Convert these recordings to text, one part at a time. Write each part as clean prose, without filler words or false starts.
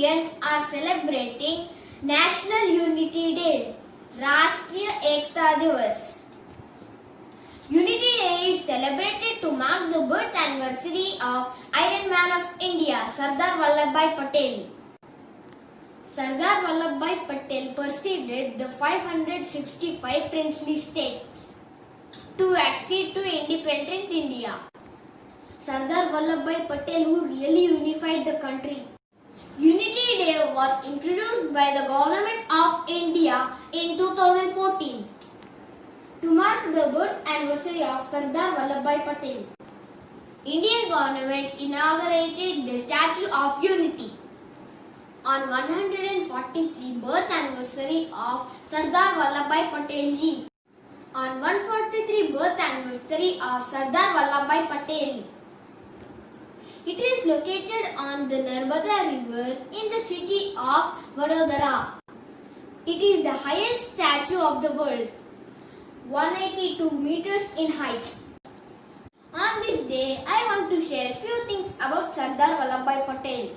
Indians are celebrating National Unity Day, Rashtriya Ekta Diwas. Unity Day is celebrated to mark the birth anniversary of Iron Man of India, Sardaar Vallabhbhai Patel. Sardaar Vallabhbhai Patel preceded the 565 princely states to accede to independent India. Sardaar Vallabhbhai Patel, who really unified the country. Unity Day was introduced by the Government of India in 2014 to mark the birth anniversary of Sardaar Vallabhbhai Patel. Indian government inaugurated the Statue of Unity on 143 birth anniversary of Sardaar Vallabhbhai Patel ji. On 143 birth anniversary of Sardaar Vallabhbhai Patel. It is located on the Narmada River in the city of Vadodara. It is the highest statue of the world, 182 meters in height. On this day, I want to share few things about Sardaar Vallabhbhai Patel.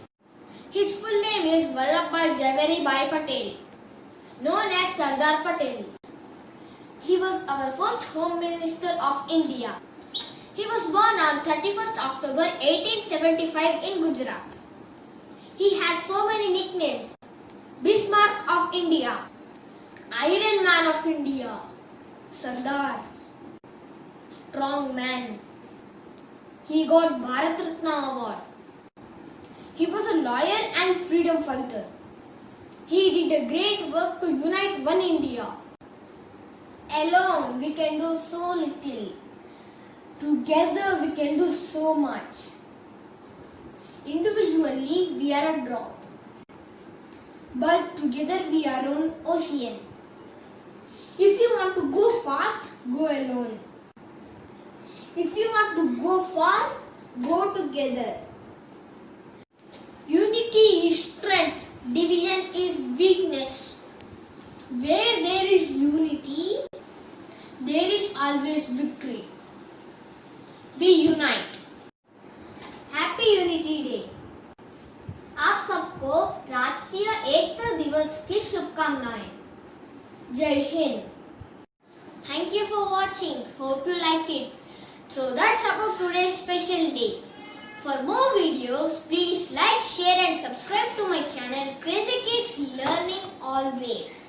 His full name is Vallabhbhai Patel, known as Sardaar Patel. He was our first Home Minister of India. He was born on 31st October 1875 in Gujarat. He has so many nicknames. Bismarck of India, Iron Man of India, Sardar, Strong Man. He got Bharat Ratna Award. He was a lawyer and freedom fighter. He did a great work to unite one India. Alone we can do so little. Together we can do so much. Individually we are a drop, but together we are an ocean. If you want to go fast, go alone. If you want to go far, go together. Unity is strength, division is weakness. Where there is unity, there is always victory. We unite. Happy Unity Day. आप सबको राष्ट्रीय एकता दिवस की शुभकामनाएं. जय Hind. Thank you for watching. Hope you like it. So that's about today's special day. For more videos, please like, share and subscribe to my channel Crazy Kids Learning Always.